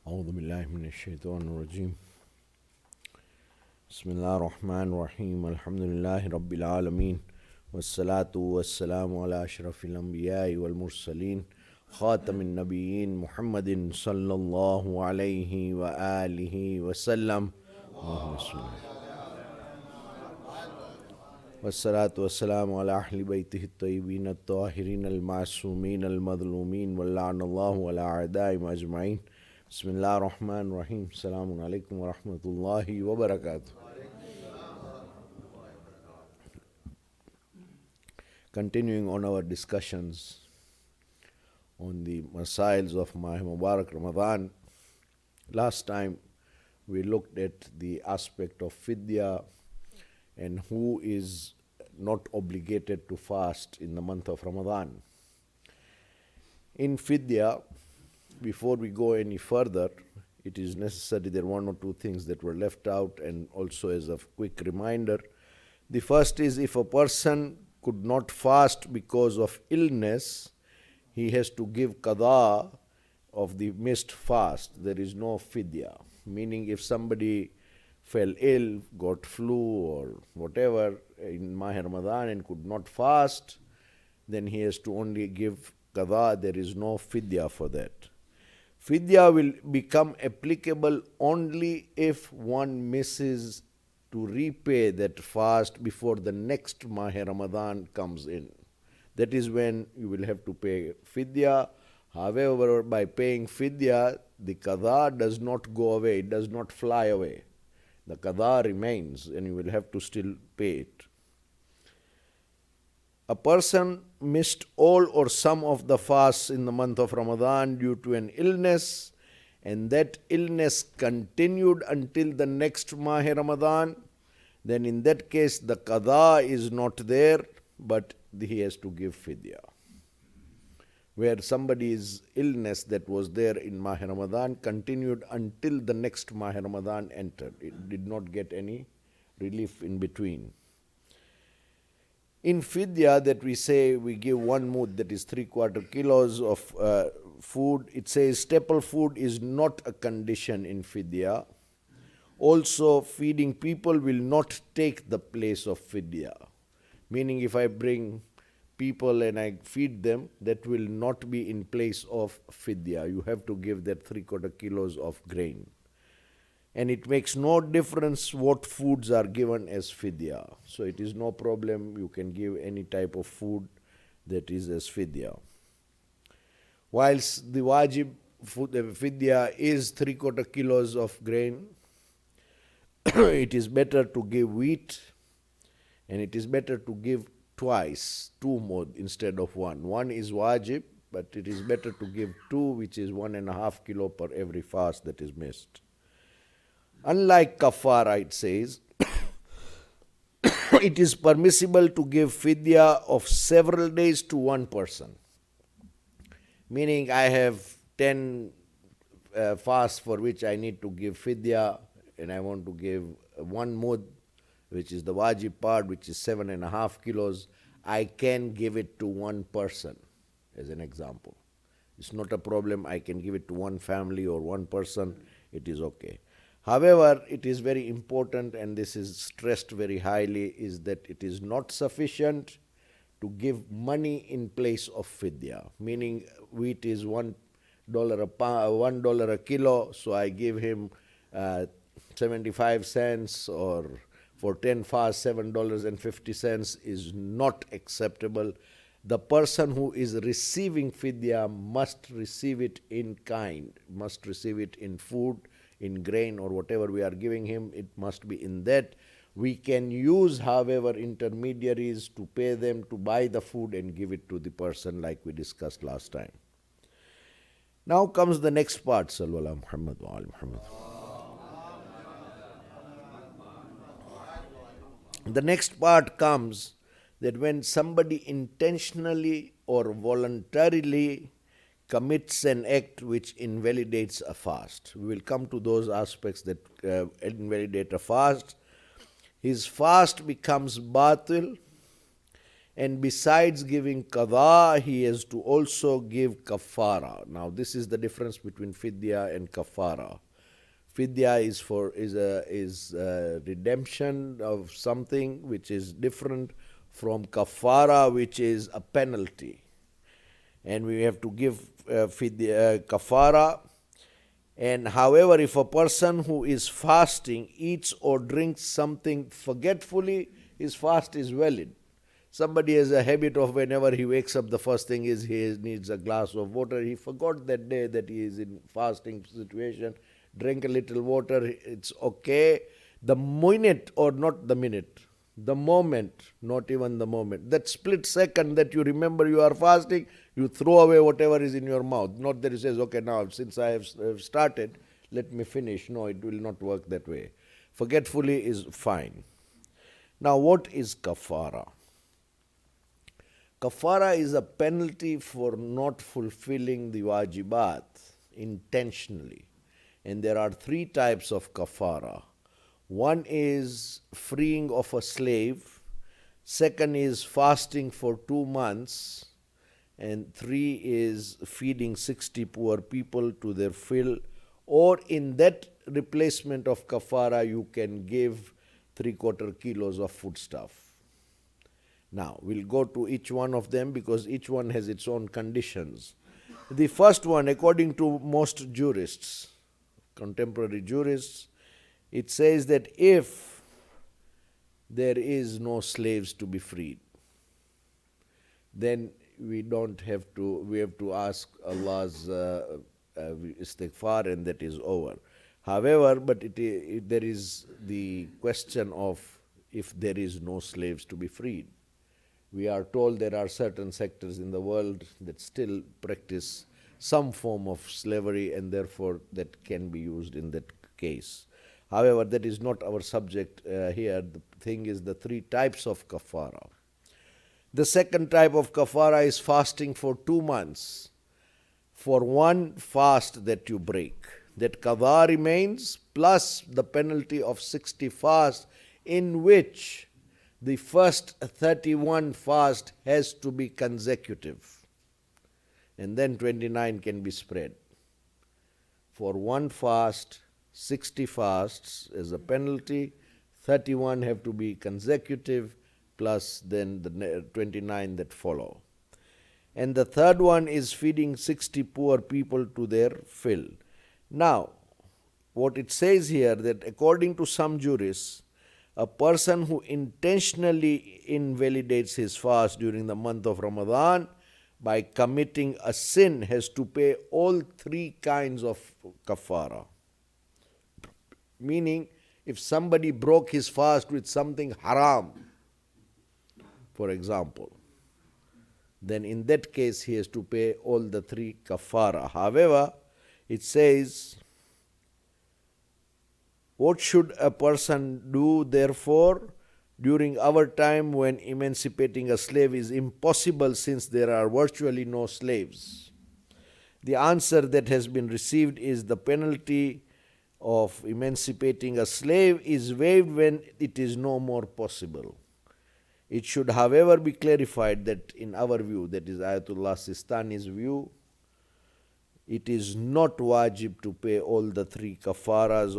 أعوذ بالله من الشيطان الرجيم بسم الله الرحمن الرحيم الحمد لله رب العالمين والصلاة والسلام على أشرف الأنبياء والمرسلين خاتم النبيين محمد صلى الله عليه وآله وسلم اللهم صل والصلاة والسلام على أهل بيته الطيبين الطاهرين المعصومين المظلومين واللعن الله على أعدائهم أجمعين بسم الله الرحمن الرحيم السلام عليكم ورحمة الله وبركاته. Continuing on our discussions on the masails of Mah Mubarak Ramadan, last time we looked at the aspect of fidya and who is not obligated to fast in the month of Ramadan. In fidya, before we go any further, it is necessary, there are one or two things that were left out, and also as a quick reminder. The first is, if a person could not fast because of illness, he has to give qada of the missed fast. There is no fidya. Meaning, if somebody fell ill, got flu or whatever in Mah Ramadan and could not fast, then he has to only give qada. There is no fidya for that. Fidya will become applicable only if one misses to repay that fast before the next Mah Ramadan comes in. That is when you will have to pay fidya. However, by paying fidya, the qada does not go away, it does not fly away. The qada remains and you will have to still pay it. A person missed all or some of the fasts in the month of Ramadan due to an illness, and that illness continued until the next Mah Ramadan, then in that case the qada is not there, but he has to give fidya. Where somebody's illness that was there in Mah Ramadan continued until the next Mah Ramadan entered. It did not get any relief in between. In fidya that we say we give 1 mud, that is 3/4 kilos of food, it says staple food is not a condition in fidya. Also, feeding people will not take the place of fidya. Meaning, if I bring people and I feed them, that will not be in place of fidya. You have to give that 3/4 kilos of grain. And it makes no difference what foods are given as fidya. So it is no problem, you can give any type of food that is as fidya. Whilst the wajib food, fidya is 3/4 kilos of grain, it is better to give wheat, and it is better to give twice, 2 mud instead of 1. 1 is wajib, but it is better to give 2, which is 1.5 kilo per every fast that is missed. Unlike kafara, it says, it is permissible to give fidya of several days to one person. Meaning, I have 10 fasts for which I need to give fidya, and I want to give 1 mud, which is the wajib part, which is 7.5 kilos. I can give it to one person, as an example. It's not a problem. I can give it to one family or one person. It is okay. However, it is very important, and this is stressed very highly, is that it is not sufficient to give money in place of fidya. Meaning, wheat is $1 a kilo, so I give him 75 cents, or for 10 fasts, $7.50 is not acceptable. The person who is receiving fidya must receive it in kind, must receive it in food, in grain, or whatever we are giving him. It must be in that. We can use, however, intermediaries to pay them to buy the food and give it to the person, like we discussed last time. Now comes the next part. Sallu ala Muhammad wa ala Muhammad. The next part comes that when somebody intentionally or voluntarily commits an act which invalidates a fast. We will come to those aspects that invalidate a fast. His fast becomes batil, And besides giving qada, he has to also give kafara. Now, this is the difference between fidya and kafara. Fidya is a redemption of something which is different from kafara, which is a penalty. And we have to give kafara. And however, if a person who is fasting eats or drinks something forgetfully, his fast is valid. Somebody has a habit of whenever he wakes up, the first thing is he needs a glass of water. He forgot that day that he is in fasting situation. Drink a little water, it's okay. The minute, or not the minute, the moment, not even the moment, that split second that you remember you are fasting, you throw away whatever is in your mouth. Not that he says, okay, now since I have started, let me finish. No, it will not work that way. Forgetfully is fine. Now, what is kafara? Kafara is a penalty for not fulfilling the wajibat intentionally. And there are three types of kafara. One is freeing of a slave. Second is fasting for 2 months. And 3 is feeding 60 poor people to their fill. Or in that replacement of kafara, you can give 3/4 kilos of foodstuff. Now, we'll go to each one of them because each one has its own conditions. The first one, according to most jurists, contemporary jurists, it says that if there is no slaves to be freed, then we have to ask Allah's istighfar, and that is over. However, but there is the question of if there is no slaves to be freed. We are told there are certain sectors in the world that still practice some form of slavery, and therefore that can be used in that case. However, that is not our subject here. The thing is the 3 types of kafara. The second type of kafara is fasting for 2 months. For one fast that you break, that qada remains, plus the penalty of 60 fasts, in which the first 31 fast has to be consecutive, and then 29 can be spread. For one fast, 60 fasts as a penalty, 31 have to be consecutive, plus then the 29 that follow. And the third one is feeding 60 poor people to their fill. Now, what it says here, that according to some jurists, a person who intentionally invalidates his fast during the month of Ramadan by committing a sin has to pay all 3 kinds of kafara. Meaning, if somebody broke his fast with something haram, for example, then in that case he has to pay all the 3 kafara. However, it says, what should a person do, therefore, during our time when emancipating a slave is impossible since there are virtually no slaves? The answer that has been received is the penalty of emancipating a slave is waived when it is no more possible. It should, however, be clarified that in our view, that is Ayatollah Sistani's view, it is not wajib to pay all the 3 kafaras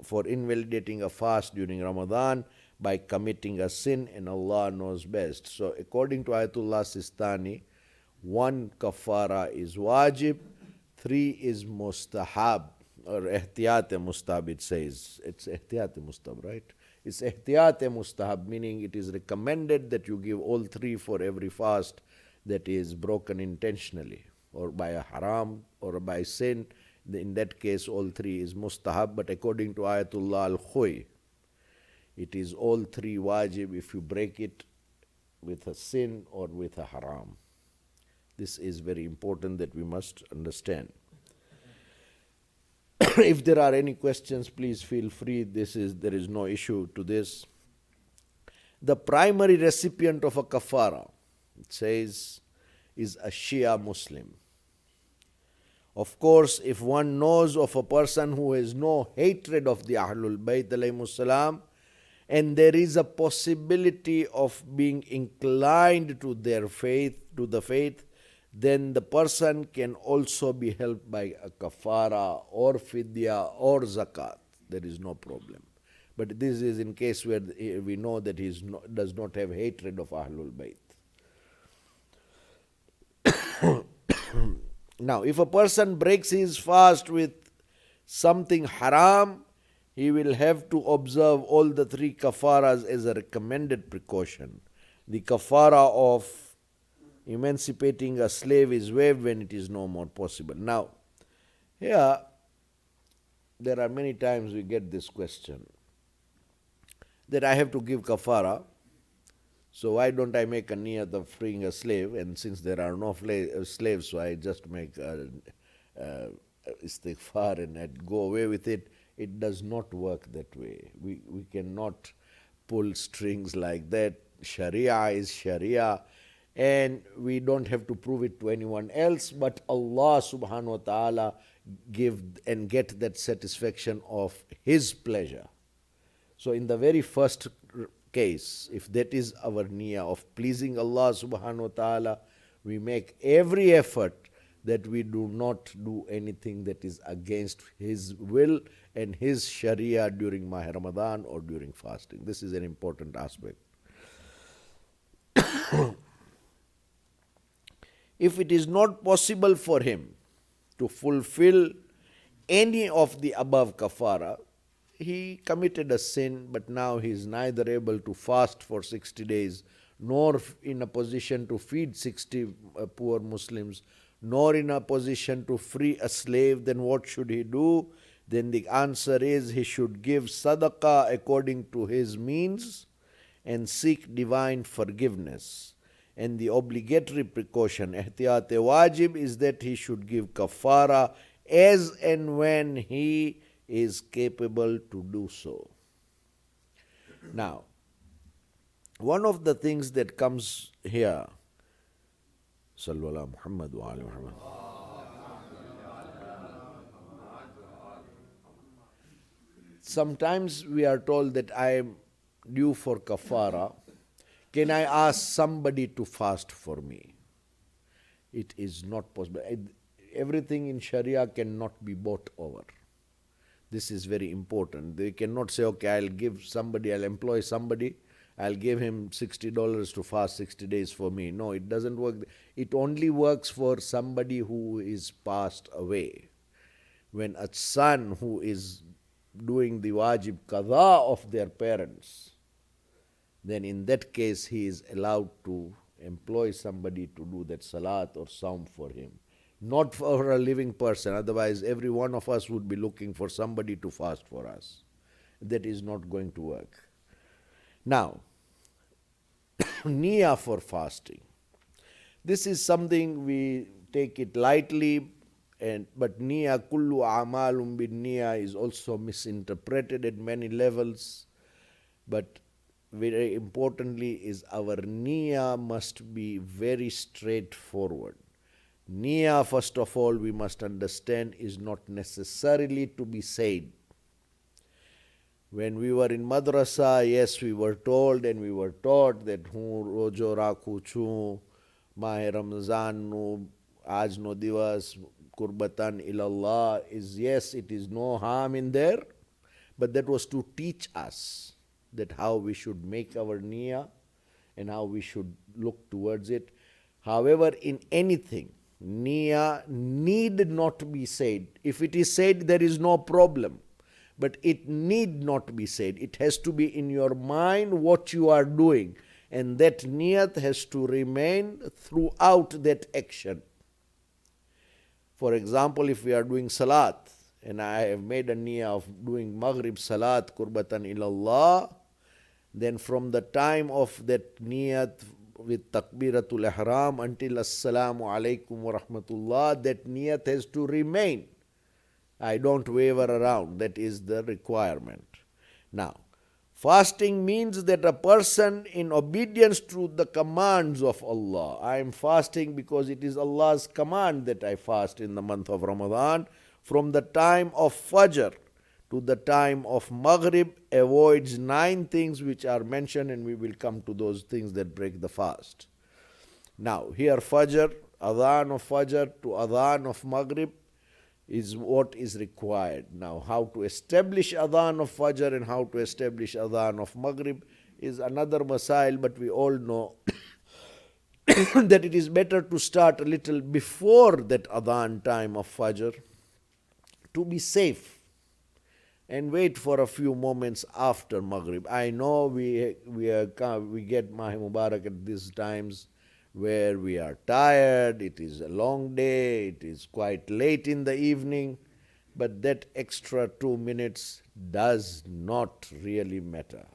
for invalidating a fast during Ramadan by committing a sin, and Allah knows best. So according to Ayatollah Sistani, 1 kafara is wajib, 3 is mustahab, or ihtiyat mustahab it says. It's ihtiyat mustahab, right? It's ihtiyat mustahab, meaning it is recommended that you give all 3 for every fast that is broken intentionally, or by a haram, or by sin. In that case, all 3 is mustahab. But according to Ayatollah al-Khoy, it is all 3 wajib if you break it with a sin or with a haram. This is very important that we must understand. If there are any questions, please feel free. There is no issue to this. The primary recipient of a kafara, it says, is a Shia Muslim. Of course, if one knows of a person who has no hatred of the Ahlul-bayt alayhimus salam, and there is a possibility of being inclined to their faith, to the faith, then the person can also be helped by a kafara or fidya or zakat. There is no problem. But this is in case where we know that he does not have hatred of Ahlul-bayt. Now, if a person breaks his fast with something haram, he will have to observe all the three kafaras as a recommended precaution. The kafara of emancipating a slave is waived when it is no more possible. Now, here, there are many times we get this question that I have to give kafara, so why don't I make a niyat of freeing a slave? And since there are no slaves, so I just make istighfar and I'd go away with it. It does not work that way. We cannot pull strings like that. Sharia is Sharia, and we don't have to prove it to anyone else, but Allah subhanahu wa ta'ala give and get that satisfaction of His pleasure. So in the very first case, if that is our niyyah of pleasing Allah subhanahu wa ta'ala, we make every effort that we do not do anything that is against His will and His Sharia during Mah Ramadan or during fasting. This is an important aspect. If it is not possible for him to fulfill any of the above kafara, he committed a sin, but now he is neither able to fast for 60 days, nor in a position to feed 60 poor Muslims, nor in a position to free a slave, then what should he do? Then the answer is he should give sadaqah according to his means and seek divine forgiveness. And the obligatory precaution, ihtiyat-e-wajib, is that he should give kafara as and when he is capable to do so. Now, one of the things that comes here, Sallu ala Muhammad wa ala Muhammad. Sometimes we are told that I am due for kafara. Can I ask somebody to fast for me? It is not possible. Everything in Sharia cannot be bought over. This is very important. They cannot say, okay, I'll employ somebody, I'll give him $60 to fast 60 days for me. No, it doesn't work. It only works for somebody who is passed away. When a son who is doing the wajib qadha of their parents, then in that case he is allowed to employ somebody to do that salat or saum for him. Not for a living person, otherwise every one of us would be looking for somebody to fast for us. That is not going to work. Now, niyyah for fasting. This is something we take it lightly, but niyyah, kullu amalum bin niyyah, is also misinterpreted at many levels. But very importantly is our niyyah must be very straightforward. Niyyah, first of all, we must understand, is not necessarily to be said. When we were in madrasa, yes, we were told and we were taught that hu rojo rakhu chu, Mahe Ramzan nu, aaj no divas, kurbatan ilallah, is yes, it is no harm in there, but that was to teach us that how we should make our niyyah and how we should look towards it. However, in anything, niyyah need not be said. If it is said, there is no problem. But it need not be said. It has to be in your mind what you are doing. And that niyat has to remain throughout that action. For example, if we are doing salat, and I have made a niyyah of doing maghrib salat kurbatan ilallah, then from the time of that niyat with takbiratul ihram until assalamu alaikum wa rahmatullah, that niyat has to remain. I don't waver around. That is the requirement. Now, fasting means that a person in obedience to the commands of Allah. I am fasting because it is Allah's command that I fast in the month of Ramadan from the time of Fajr to the time of Maghrib avoids 9 things which are mentioned, and we will come to those things that break the fast. Now, here Fajr, Adhan of Fajr to Adhan of Maghrib is what is required. Now, how to establish Adhan of Fajr and how to establish Adhan of Maghrib is another masail, but we all know that it is better to start a little before that Adhan time of Fajr to be safe and wait for a few moments after Maghrib. I know we get Mahi Mubarak at these times where we are tired, it is a long day, it is quite late in the evening, but that extra 2 minutes does not really matter.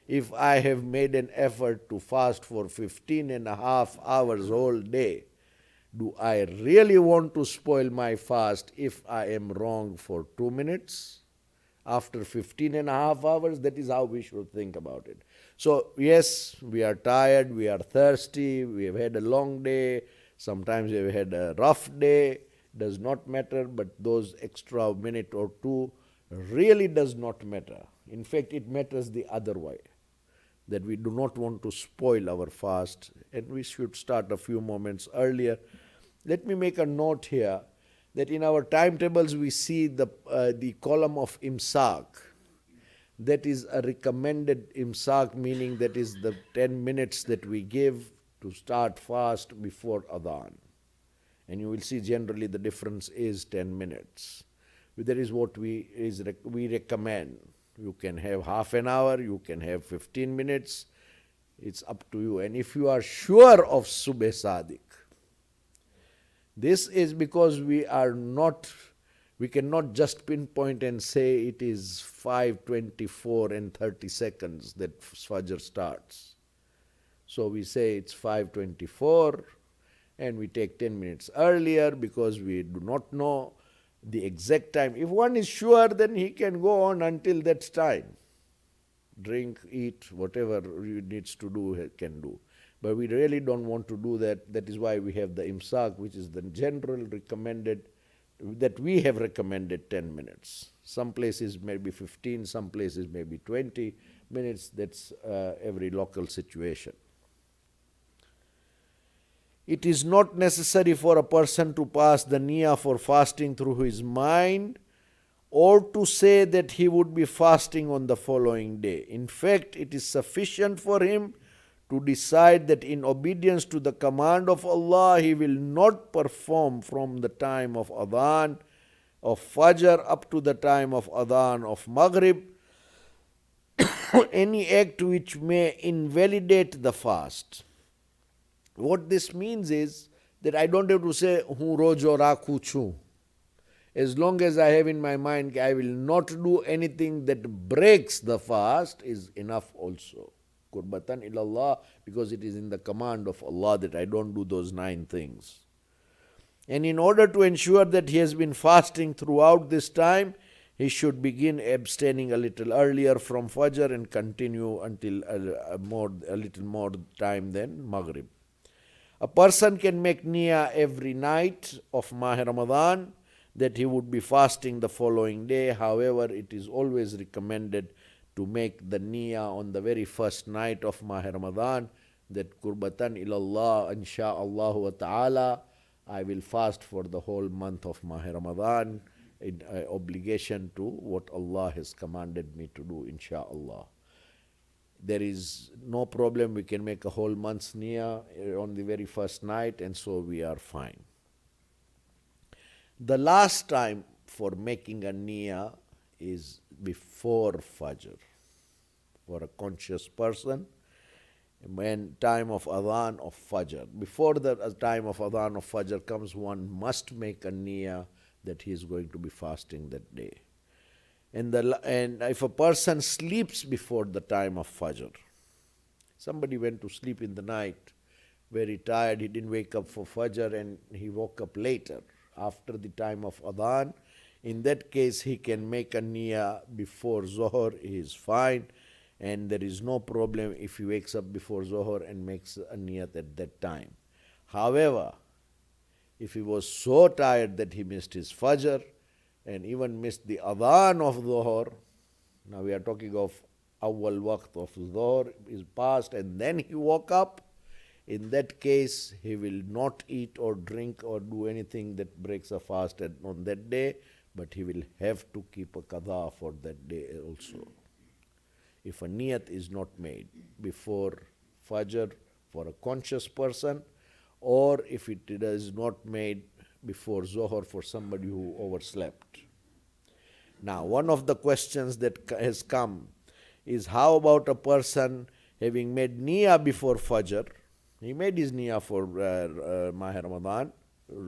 If I have made an effort to fast for 15 and a half hours all day, do I really want to spoil my fast if I am wrong for 2 minutes? After 15 and a half hours, that is how we should think about it. So, yes, we are tired, we are thirsty, we have had a long day, sometimes we have had a rough day, does not matter, but those extra minute or two really does not matter. In fact, it matters the other way, that we do not want to spoil our fast, and we should start a few moments earlier. Let me make a note here that in our timetables we see the column of imsak. That is a recommended imsak, meaning that is the 10 minutes that we give to start fast before Adhan. And you will see generally the difference is 10 minutes. That is what we recommend. You can have half an hour, you can have 15 minutes. It's up to you. And if you are sure of Subh Sadiq, this is because we cannot just pinpoint and say it is 5:24 and 30 seconds that Fajr starts. So we say it's 5:24 and we take 10 minutes earlier because we do not know the exact time. If one is sure, then he can go on until that time. Drink, eat, whatever he needs to do, he can do. But we really don't want to do that. That is why we have the imsak, which is the general recommended, that we have recommended 10 minutes. Some places may be 15, some places may be 20 minutes. That's every local situation. It is not necessary for a person to pass the niyyah for fasting through his mind or to say that he would be fasting on the following day. In fact, it is sufficient for him to decide that in obedience to the command of Allah, he will not perform from the time of Adhan of Fajr up to the time of Adhan of Maghrib any act which may invalidate the fast. What this means is that I don't have to say, Hu rojo rakhu chu. As long as I have in my mind, I will not do anything that breaks the fast is enough also. Qurbatan ilallah, because it is in the command of Allah that I don't do those 9 things. And in order to ensure that he has been fasting throughout this time, he should begin abstaining a little earlier from Fajr and continue until a little more time than Maghrib. A person can make niyyah every night of Ramadan that he would be fasting the following day. However, it is always recommended to make the niyyah on the very first night of Ramadan, that Qurbatan ilallah, insha'Allah wa ta'ala, I will fast for the whole month of Ramadan in obligation to what Allah has commanded me to do, insha'Allah. There is no problem, we can make a whole month's niyyah on the very first night, and so we are fine. The last time for making a niyyah is before Fajr. For a conscious person, when time of Adhan of Fajr, before the time of Adhan of Fajr comes, one must make a niyyah that he is going to be fasting that day. And if a person sleeps before the time of Fajr, somebody went to sleep in the night, very tired, he didn't wake up for Fajr and he woke up later, after the time of Adhan, in that case he can make a niyyah before Zohar, he is fine, and there is no problem if he wakes up before Zohar and makes a niyyah at that time. However, if he was so tired that he missed his Fajr, and even missed the adhan of Dhuhr, now we are talking of awwal waqt of Dhuhr is past and then he woke up, in that case he will not eat or drink or do anything that breaks a fast on that day, but he will have to keep a qada for that day also. If a niyat is not made before Fajr for a conscious person, or if it is not made before Zohar for somebody who overslept. Now, one of the questions that has come is how about a person having made niyyah before Fajr? He made his niyyah for Maha Ramadan,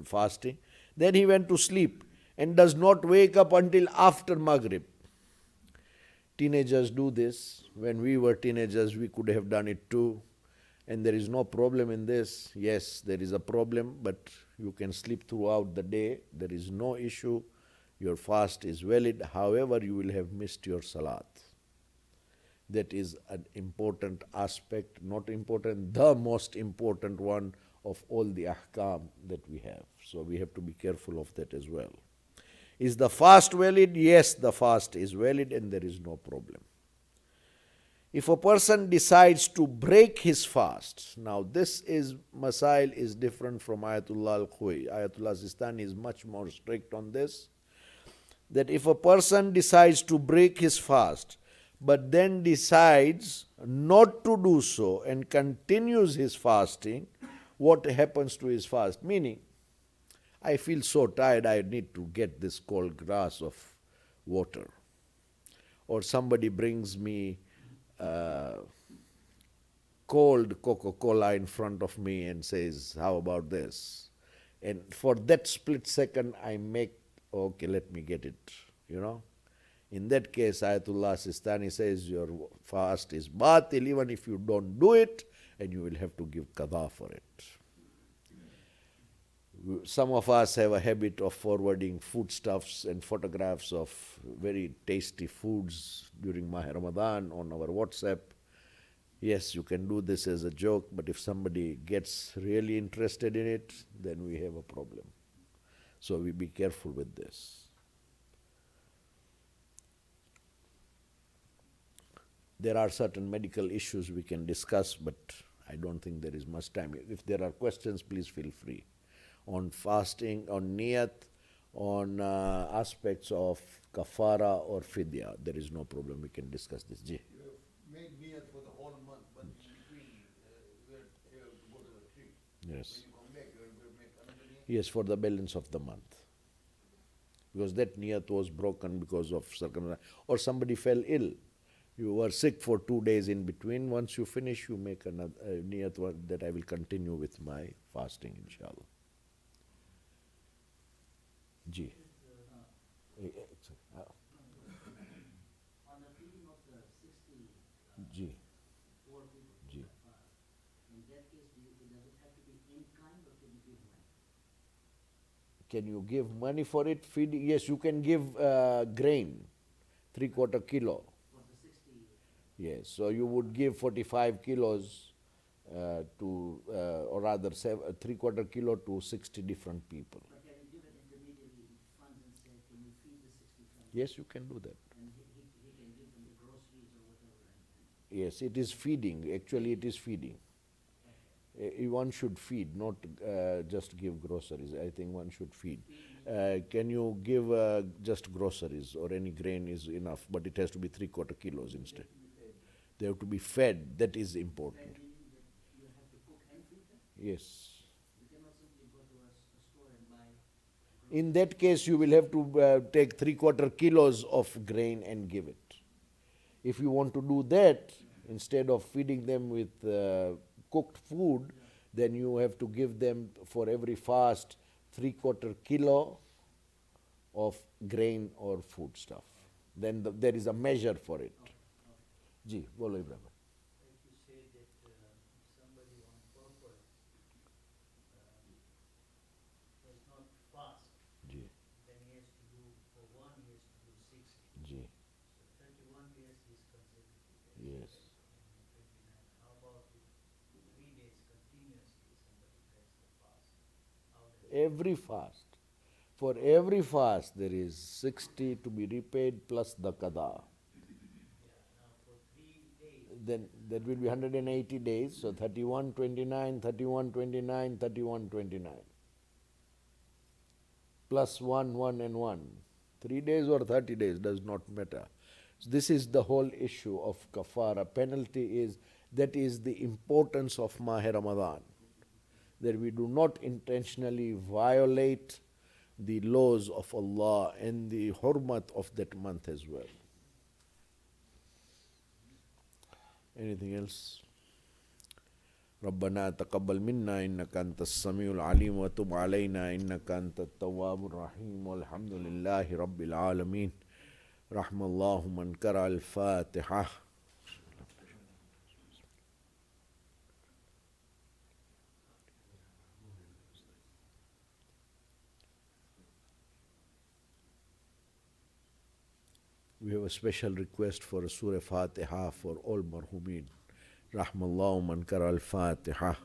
fasting. Then he went to sleep and does not wake up until after Maghrib. Teenagers do this. When we were teenagers, we could have done it too. And there is no problem in this. Yes, there is a problem, but you can sleep throughout the day. There is no issue. Your fast is valid. However, you will have missed your salat. That is an important aspect, not important, the most important one of all the ahkam that we have. So we have to be careful of that as well. Is the fast valid? Yes, the fast is valid and there is no problem. If a person decides to break his fast, now this is, Masail is different from Ayatullah al-Khuwi. Ayatullah Sistani is much more strict on this, that if a person decides to break his fast, but then decides not to do so and continues his fasting, what happens to his fast? Meaning, I feel so tired, I need to get this cold glass of water. Or somebody brings me cold Coca-Cola in front of me and says, how about this? And for that split second, I make, okay, let me get it, you know. In that case, Ayatullah Sistani says your fast is batil even if you don't do it, and you will have to give qada for it. Some of us have a habit of forwarding foodstuffs and photographs of very tasty foods during Maha Ramadan on our WhatsApp. Yes, you can do this as a joke, but if somebody gets really interested in it, then we have a problem. So we be careful with this. There are certain medical issues we can discuss, but I don't think there is much time. If there are questions, please feel free. On fasting, on niyat, on aspects of kafara or fidya, there is no problem. We can discuss this. Ji. You have made niyat for the whole month, but in between you have to go to the retreat. Yes. When you come back, you have to make another niyat? Yes, for the balance of the month. Because that niyat was broken because of circumstance. Or somebody fell ill. You were sick for 2 days in between. Once you finish, you make another niyat that I will continue with my fasting, inshallah. Ji. On the feeding of the 60 Ji. poor people, Ji. in that case, does it have to be in kind or can you give money? Can you give money for it? Feed? Yes, you can give grain, 3/4 kilo. For the 60, Yes, so you would give 45 kilos or rather 3/4 kilo to 60 different people. but can you give an intermediary funds and say, can you feed the 60 families? Yes, you can do that. And he can give them the groceries or whatever. Yes, it is feeding. Actually, it is feeding. One should feed, not just give groceries. I think one should feed. Can you give just groceries or any grain is enough, but it has to be 3/4 kilos instead. They have to be fed. That is important. That meaning that you have to cook and feed them? Yes. You cannot simply go to a store and buy. In that case, you will have to take 3/4 kilos of grain and give it. If you want to do that, instead of feeding them with cooked food, then you have to give them for every fast 3/4 kilo of grain or food stuff. Then there is a measure for it. Ji, bolo Ibrahim. Like you say that somebody on purpose does not fast, Ji, then he has to do, for one, he has to do 60. ji, So 31 days is consecutive. yes. And 29. How about if 3 days continuously somebody breaks the fast? How does Every fast. For every fast, there is 60 to be repaid plus the qada. For 3 days. Then that will be 180 days, so 31, 29, 31, 29, 31, 29. Plus 1, 1 and 1. 3 days or 30 days does not matter. So this is the whole issue of kafara. Penalty is, that is the importance of Mahe Ramadan. That we do not intentionally violate the laws of Allah and the hurmat of that month as well. Anything else? ربنا تقبل منا إنك أنت السميع العليم وتب علينا إنك أنت التواب الرحيم والحمد لله رب العالمين رحم الله من قرأ الفاتحة. We have a special request for a Surah Fatiha for all marhumin. رحم الله من قرأ الفاتحة.